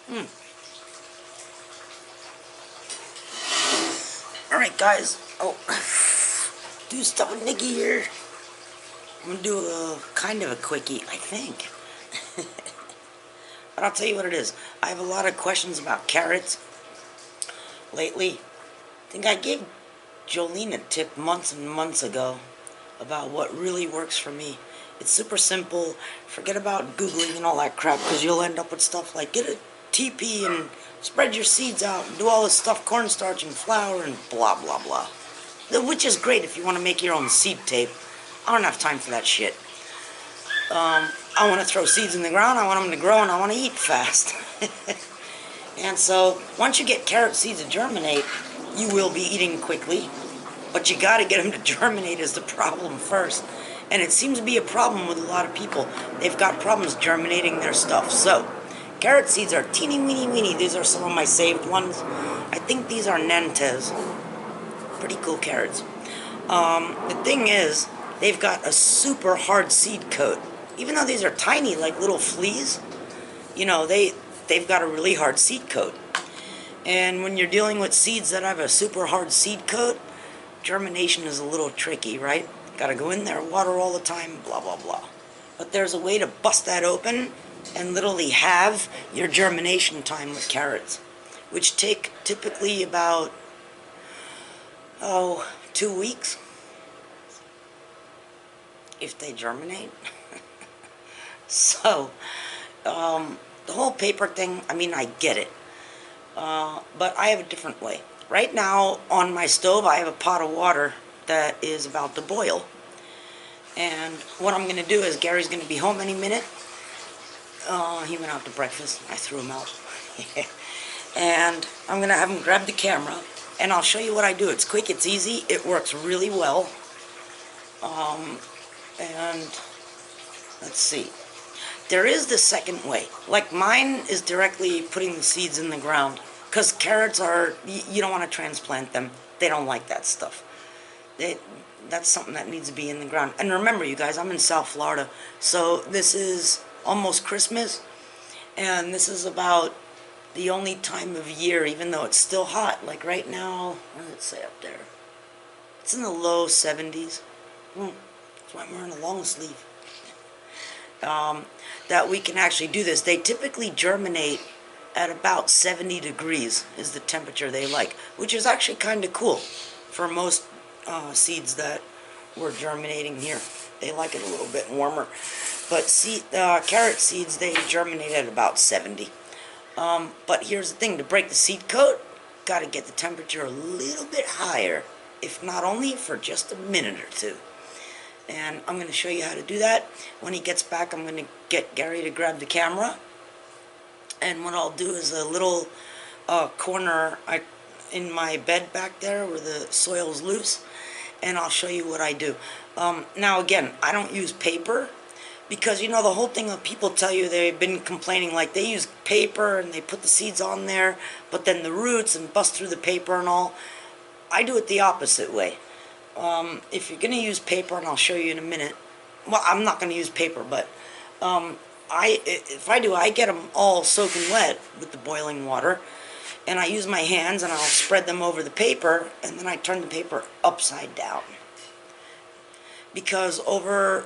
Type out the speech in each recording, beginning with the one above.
Hmm. Alright guys, do stuff with Nikki here. I'm gonna do a kind of a quickie, I think. But I'll tell you what it is. I have a lot of questions about carrots lately. I think I gave Jolene a tip months and months ago about what really works for me. It's super simple. Forget about Googling and all that crap, because you'll end up with stuff like get a TP and spread your seeds out and do all this stuff, cornstarch and flour and blah blah blah. Which is great if you want to make your own seed tape. I don't have time for that shit. I want to throw seeds in the ground, I want them to grow, and I want to eat fast. And so, once you get carrot seeds to germinate, you will be eating quickly. But you got to get them to germinate is the problem first. And it seems to be a problem with a lot of people. They've got problems germinating their stuff. So, carrot seeds are teeny weeny weeny. These are some of my saved ones. I think these are Nantes. Pretty cool carrots. The thing is, they've got a super hard seed coat. Even though these are tiny, like little fleas, you know, they've got a really hard seed coat. And when you're dealing with seeds that have a super hard seed coat, germination is a little tricky, right? Gotta go in there, water all the time, blah, blah, blah. But there's a way to bust that open and literally have your germination time with carrots, which take typically about, 2 weeks, if they germinate. So, the whole paper thing, I mean, I get it. But I have a different way. Right now, on my stove, I have a pot of water that is about to boil. And what I'm going to do is, Gary's going to be home any minute. He went out to breakfast. I threw him out. And I'm going to have him grab the camera, and I'll show you what I do. It's quick, it's easy, it works really well. And let's see. There is the second way. Like mine is directly putting the seeds in the ground. Because carrots are, you don't want to transplant them. They don't like that stuff. That's something that needs to be in the ground. And remember, you guys, I'm in South Florida. So this is almost Christmas. And this is about the only time of year, even though it's still hot. Like right now, what does it say up there? It's in the low 70s. That's why I'm wearing a long sleeve. That we can actually do this. They typically germinate at about 70 degrees is the temperature they like, which is actually kind of cool for most seeds that we're germinating here. They like it a little bit warmer. But carrot seeds, they germinate at about 70. But here's the thing, to break the seed coat, got to get the temperature a little bit higher, if not only for just a minute or two. And I'm going to show you how to do that. When he gets back, I'm going to get Gary to grab the camera. And what I'll do is a little corner in my bed back there where the soil's loose. And I'll show you what I do. Now again, I don't use paper. Because, you know, the whole thing of people tell you they've been complaining, like they use paper and they put the seeds on there, but then the roots and bust through the paper and all. I do it the opposite way. If you're going to use paper, and I'll show you in a minute, well, I'm not going to use paper, but if I do, I get them all soaking wet with the boiling water, and I use my hands and I'll spread them over the paper, and then I turn the paper upside down. Because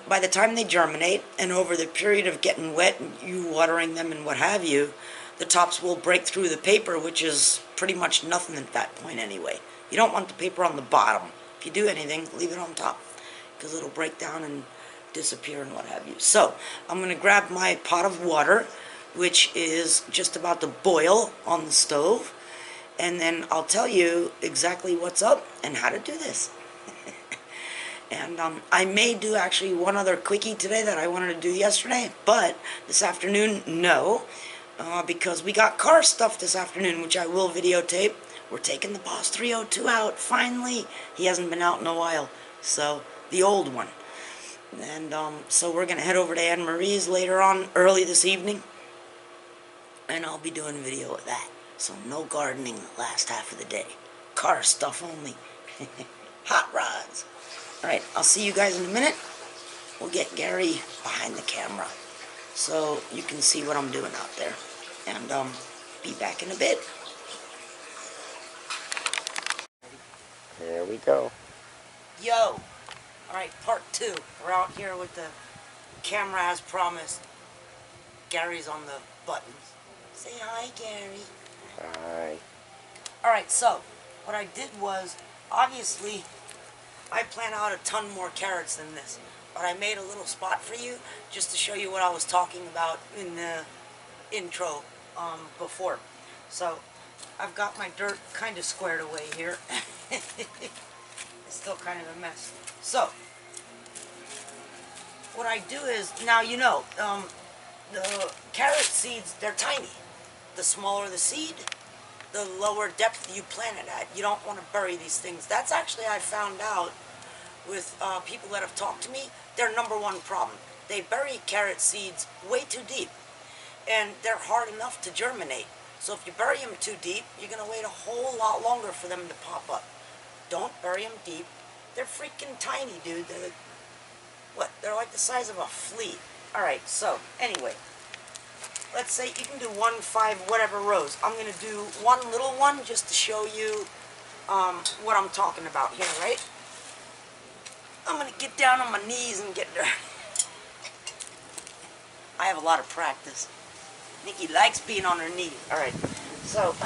by the time they germinate, and over the period of getting wet, and you watering them and what have you, the tops will break through the paper, which is pretty much nothing at that point anyway. You don't want the paper on the bottom. If you do anything, leave it on top, because it'll break down and disappear and what have you. So, I'm going to grab my pot of water, which is just about to boil on the stove, and then I'll tell you exactly what's up and how to do this. And I may do actually one other quickie today that I wanted to do yesterday, but this afternoon, no, because we got car stuff this afternoon, which I will videotape. We're taking the Boss 302 out, finally. He hasn't been out in a while, so the old one. And so we're going to head over to Anne Marie's later on, early this evening, and I'll be doing a video of that. So no gardening the last half of the day. Car stuff only. Hot rods. Alright, I'll see you guys in a minute. We'll get Gary behind the camera so you can see what I'm doing out there. And Be back in a bit. Here we go. Yo! Alright, part 2. We're out here with the camera as promised. Gary's on the buttons. Say hi, Gary. Hi. Alright, so, what I did was, obviously, I plan out a ton more carrots than this. But I made a little spot for you, just to show you what I was talking about in the intro before. So, I've got my dirt kind of squared away here. It's still kind of a mess. So, what I do is, now you know, the carrot seeds, they're tiny. The smaller the seed, the lower depth you plant it at. You don't want to bury these things. That's actually, I found out with people that have talked to me, their number one problem. They bury carrot seeds way too deep, and they're hard enough to germinate. So if you bury them too deep, you're going to wait a whole lot longer for them to pop up. Don't bury them deep. They're freaking tiny, dude. They're like, what? They're like the size of a flea. Alright, so, anyway. Let's say you can do 1, 5, whatever rows. I'm going to do one little one just to show you what I'm talking about here, right? I'm going to get down on my knees and get dirty. I have a lot of practice. Nikki likes being on her knees. Alright, so,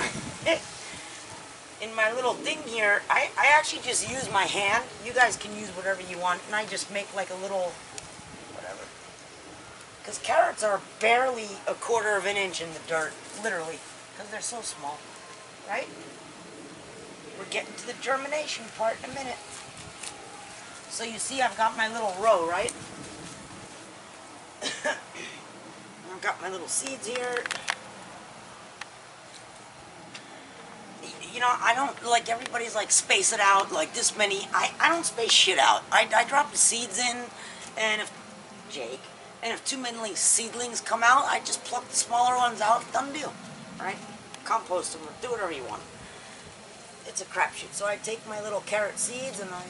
in my little thing here, I actually just use my hand. You guys can use whatever you want, and I just make like a little, whatever. Because carrots are barely 1/4 of an inch in the dirt, literally, because they're so small, right? We're getting to the germination part in a minute. So you see I've got my little row, right? I've got my little seeds here. You know, I don't, like everybody's like, space it out, like this many. I don't space shit out. I drop the seeds in, and if too many seedlings come out, I just pluck the smaller ones out, done deal, right? Compost them, or do whatever you want. It's a crapshoot. So I take my little carrot seeds and I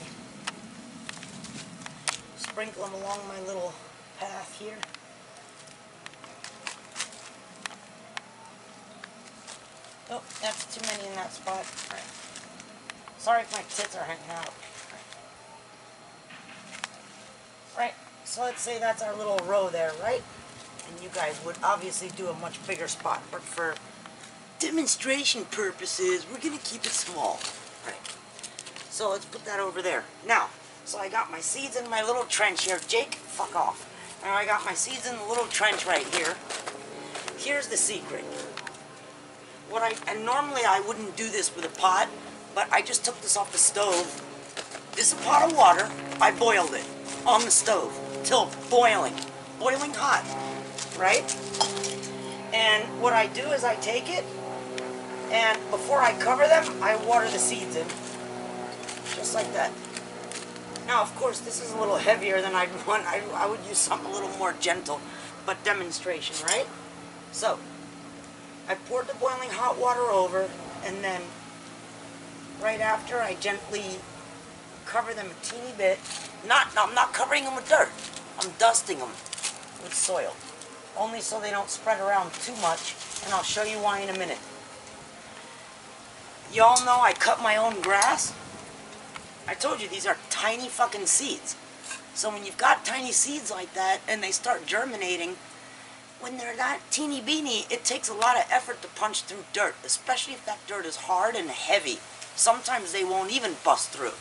sprinkle them along my little path here. Oh, that's too many in that spot. Right. Sorry if my tits are hanging out. Right, so let's say that's our little row there, right? And you guys would obviously do a much bigger spot, but for demonstration purposes, we're going to keep it small. Right. So let's put that over there. Now, so I got my seeds in my little trench here. Jake, fuck off. Now I got my seeds in the little trench right here. Here's the secret. And normally I wouldn't do this with a pot, but I just took this off the stove. This is a pot of water. I boiled it on the stove till boiling hot, right? And what I do is I take it, and before I cover them, I water the seeds in, just like that. Now, of course, this is a little heavier than I'd want. I would use something a little more gentle, but demonstration, right? So, I poured the boiling hot water over, and then right after I gently cover them a teeny bit. I'm not covering them with dirt. I'm dusting them with soil. Only so they don't spread around too much, and I'll show you why in a minute. Y'all know I cut my own grass. I told you these are tiny fucking seeds. So when you've got tiny seeds like that, and they start germinating, when they're that teeny beeny, it takes a lot of effort to punch through dirt, especially if that dirt is hard and heavy. Sometimes they won't even bust through.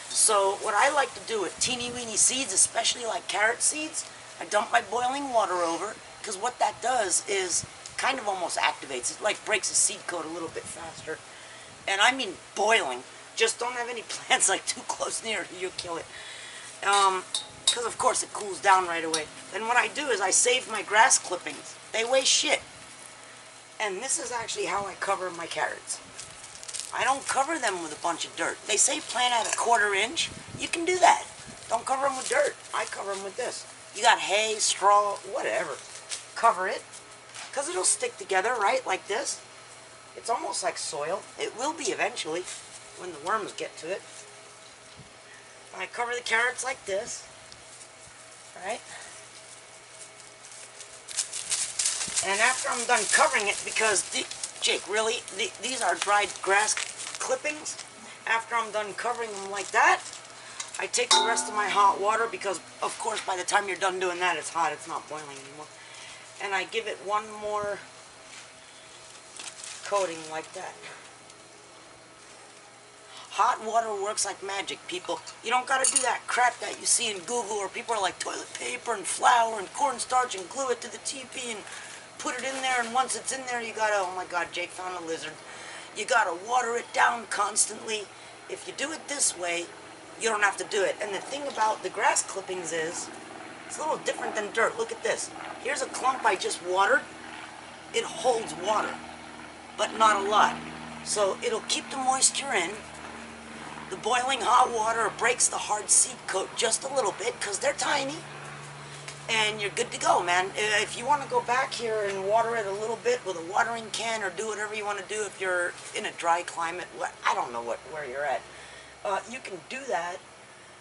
So what I like to do with teeny weeny seeds, especially like carrot seeds, I dump my boiling water over, because what that does is kind of almost activates it, like breaks the seed coat a little bit faster. And I mean boiling. Just don't have any plants like too close near it, you'll kill it. Because of course it cools down right away. Then what I do is I save my grass clippings. They weigh shit. And this is actually how I cover my carrots. I don't cover them with a bunch of dirt. They say plant at 1/4 inch. You can do that. Don't cover them with dirt. I cover them with this. You got hay, straw, whatever. Cover it. Because it'll stick together, right? Like this. It's almost like soil. It will be eventually when the worms get to it. I cover the carrots like this. Right? And after I'm done covering it, because Jake, really? These are dried grass clippings? After I'm done covering them like that, I take the rest of my hot water because, of course, by the time you're done doing that, it's hot. It's not boiling anymore. And I give it one more coating like that. Hot water works like magic, people. You don't got to do that crap that you see in Google where people are like toilet paper and flour and cornstarch and glue it to the TV and put it in there, and once it's in there, you got to, oh my God, Jake found a lizard. You got to water it down constantly. If you do it this way, you don't have to do it. And the thing about the grass clippings is, it's a little different than dirt. Look at this. Here's a clump I just watered. It holds water, but not a lot. So it'll keep the moisture in. The boiling hot water breaks the hard seed coat just a little bit because they're tiny. And you're good to go, man. If you want to go back here and water it a little bit with a watering can or do whatever you want to do if you're in a dry climate, I don't know where you're at. You can do that.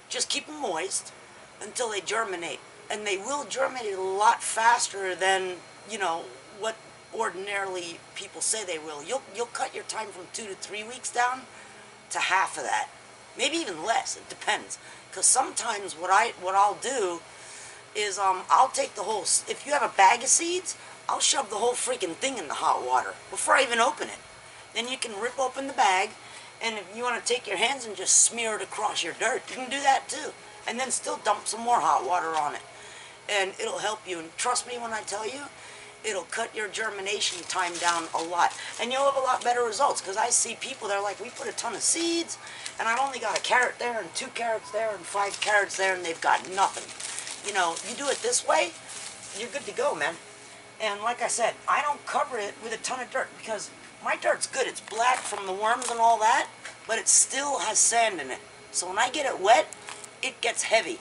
Just keep them moist until they germinate. And they will germinate a lot faster than, you know, what ordinarily people say they will. You'll cut your time from 2 to 3 weeks down to half of that. Maybe even less. It depends. Because sometimes what I'll do is I'll take the whole, if you have a bag of seeds, I'll shove the whole freaking thing in the hot water before I even open it. Then you can rip open the bag, and if you want to take your hands and just smear it across your dirt, you can do that too. And then still dump some more hot water on it. And it'll help you. And trust me when I tell you, it'll cut your germination time down a lot. And you'll have a lot better results, because I see people, they're like, we put a ton of seeds, and I've only got a carrot there, and 2 carrots there, and 5 carrots there, and they've got nothing. You know, you do it this way, you're good to go, man. And like I said, I don't cover it with a ton of dirt, because my dirt's good. It's black from the worms and all that, but it still has sand in it. So when I get it wet, it gets heavy,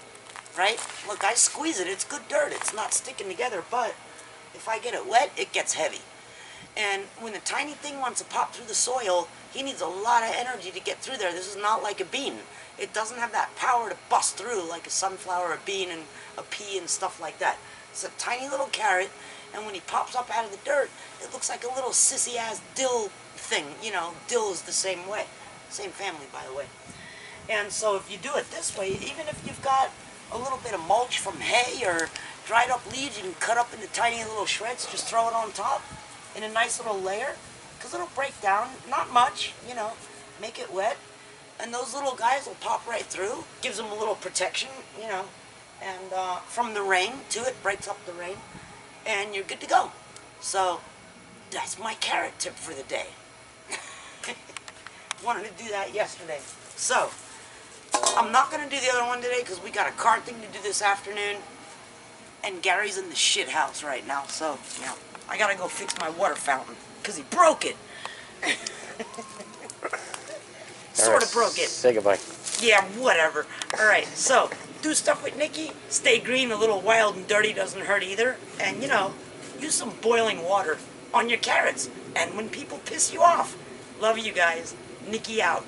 right? Look, I squeeze it. It's good dirt. It's not sticking together, but if I get it wet, it gets heavy. And when the tiny thing wants to pop through the soil, he needs a lot of energy to get through there. This is not like a bean. It doesn't have that power to bust through like a sunflower, a bean, and a pea and stuff like that. It's a tiny little carrot, and when he pops up out of the dirt, it looks like a little sissy-ass dill thing. You know, dill is the same way. Same family, by the way. And so if you do it this way, even if you've got a little bit of mulch from hay or dried up leaves, you can cut up into tiny little shreds, just throw it on top in a nice little layer, because it'll break down, not much, you know, make it wet, and those little guys will pop right through, gives them a little protection, you know, and from the rain too, it breaks up the rain, and you're good to go. So that's my carrot tip for the day. Wanted to do that yesterday. So I'm not going to do the other one today because we got a car thing to do this afternoon, and Gary's in the shit house right now, so, you know, I got to go fix my water fountain because he broke it. Sort of broke it. Say goodbye. Yeah, whatever. Alright, so, do stuff with Nikki, stay green, a little wild and dirty doesn't hurt either, and, you know, use some boiling water on your carrots, and when people piss you off. Love you guys. Nikki out.